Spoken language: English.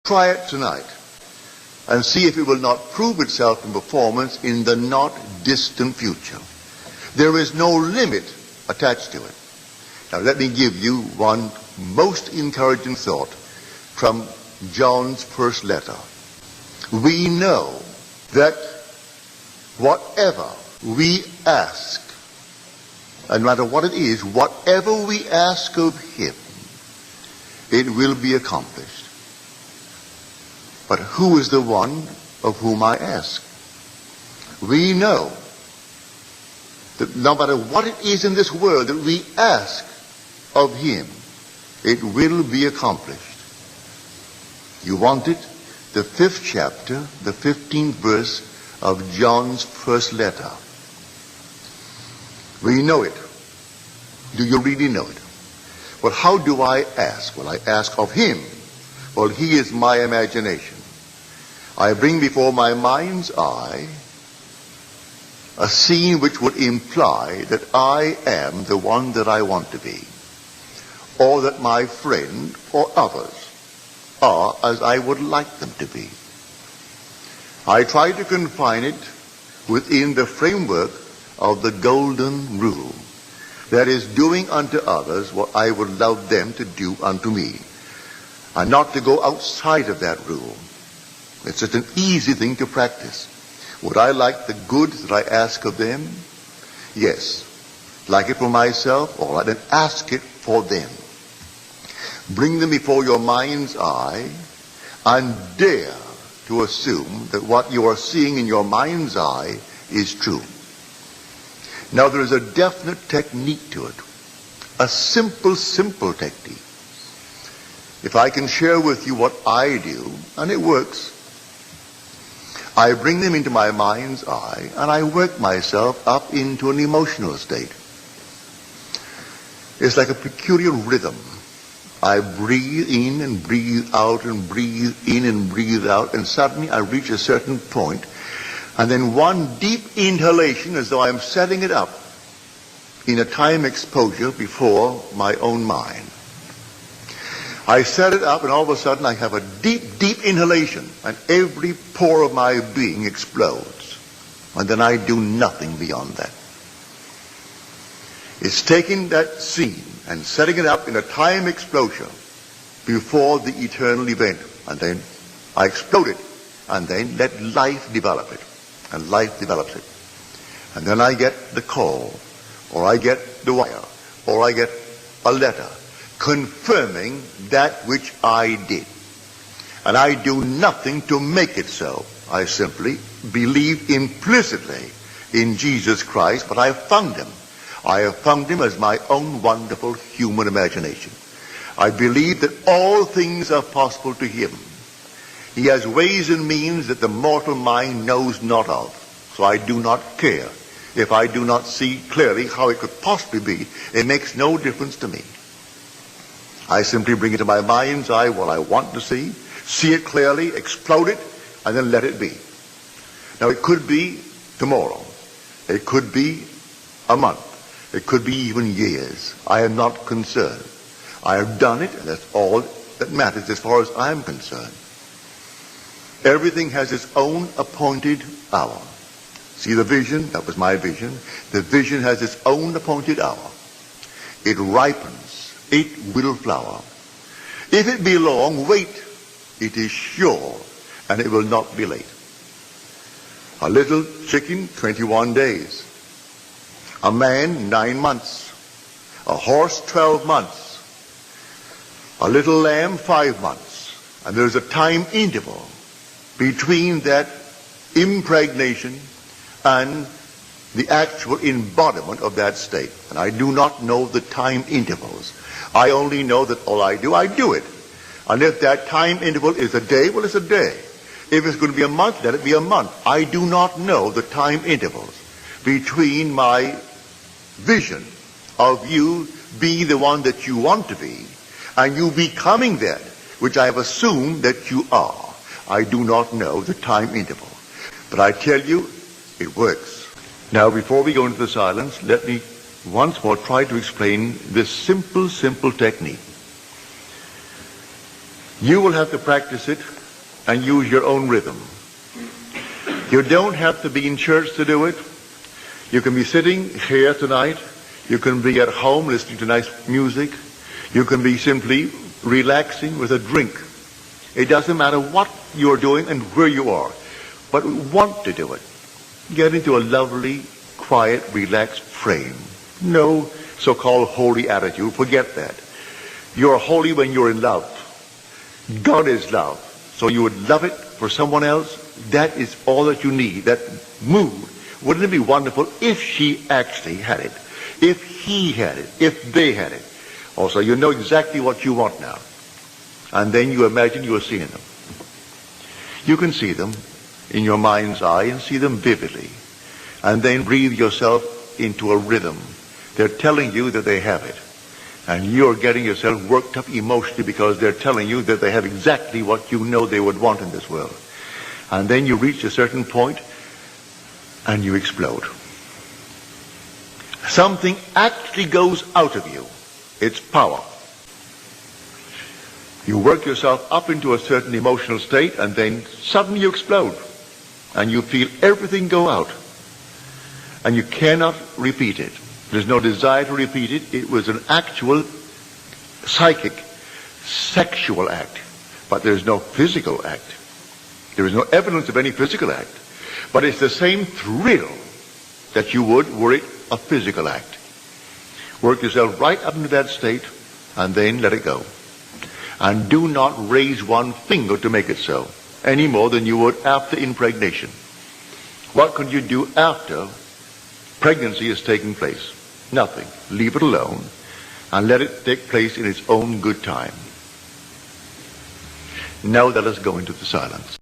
Try it tonight and see if it will not prove itself in performance in the not distant future. There is no limit attached to it. Now let me give you one most encouraging thought from John's first letter. We know that whatever we ask, and no matter what it is, whatever we ask of him, it will be accomplished. But who is the one of whom I ask? We know that no matter what it is in this world that we ask of him, it will be accomplished. You want it? The 5th chapter, the 15th verse of John's first letter. We know it. Do you really know it? Well, how do I ask? Well, I ask of him. Well, he is my imagination. I bring before my mind's eye a scene which would imply that I am the one that I want to be, or that my friend or others are as I would like them to be. I try to confine it within the framework of the golden rule. That is, doing unto others what I would love them to do unto me, and not to go outside of that rule. It's such an easy thing to practice. Would I like the good that I ask of them? Yes. Like it for myself? All right, then ask it for them. Bring them before your mind's eye and dare to assume that what you are seeing in your mind's eye is true. Now there is a definite technique to it. A simple technique. If I can share with you what I do, and it works, I bring them into my mind's eye and I work myself up into an emotional state. It's like a peculiar rhythm. I breathe in and breathe out and breathe in and breathe out, and suddenly I reach a certain point, and then one deep inhalation as though I'm setting it up in a time exposure before my own mind. I set it up and all of a sudden I have a deep inhalation and every pore of my being explodes. And then I do nothing beyond that. It's taking that scene and setting it up in a time exposure before the eternal event. And then I explode it and then let life develop it. And life develops it. And then I get the call, or I get the wire, or I get a letter confirming that which I did. And I do nothing to make it so. I simply believe implicitly in Jesus Christ, but I have found him. I have found him as my own wonderful human imagination. I believe that all things are possible to him. He has ways and means that the mortal mind knows not of. So I do not care if I do not see clearly how it could possibly be. It makes no difference to me. I simply bring it to my mind's eye what I want to see it clearly, explode it, and then let it be. Now it could be tomorrow. It could be a month. It could be even years. I am not concerned. I have done it, and that's all that matters as far as I'm concerned. Everything has its own appointed hour. See the vision? That was my vision. The vision has its own appointed hour. It ripens. It will flower. If it be long, wait. It is sure, and it will not be late. A little chicken, 21 days. A man, 9 months. A horse, 12 months. A little lamb, 5 months. And there's a time interval between that impregnation and the actual embodiment of that state. And I do not know the time intervals. I only know that all I do it. And if that time interval is a day, well, it's a day. If it's going to be a month, let it be a month. I do not know the time intervals between my vision of you being the one that you want to be and you becoming that which I have assumed that you are. I do not know the time interval. But I tell you, it works. Now, before we go into the silence, let me once more try to explain this simple technique. You will have to practice it and use your own rhythm. You don't have to be in church to do it. You can be sitting here tonight. You can be at home listening to nice music. You can be simply relaxing with a drink. It doesn't matter what you're doing and where you are, but want to do it. Get into a lovely, quiet, relaxed frame. No so-called holy attitude. Forget that. You're holy when you're in love. God is love. So you would love it for someone else. That is all that you need. That mood. Wouldn't it be wonderful if she actually had it? If he had it? If they had it? Also, you know exactly what you want now. And then you imagine you are seeing them. You can see them in your mind's eye and see them vividly. And then breathe yourself into a rhythm. They're telling you that they have it. And you're getting yourself worked up emotionally because they're telling you that they have exactly what you know they would want in this world. And then you reach a certain point and you explode. Something actually goes out of you. It's power. You work yourself up into a certain emotional state and then suddenly you explode. And you feel everything go out. And you cannot repeat it. There's no desire to repeat it. It was an actual psychic, sexual act. But there's no physical act. There is no evidence of any physical act. But it's the same thrill that you would were it a physical act. Work yourself right up into that state and then let it go. And do not raise one finger to make it so, any more than you would after impregnation. What can you do after pregnancy is taking place? Nothing. Leave it alone and let it take place in its own good time. Now let us go into the silence.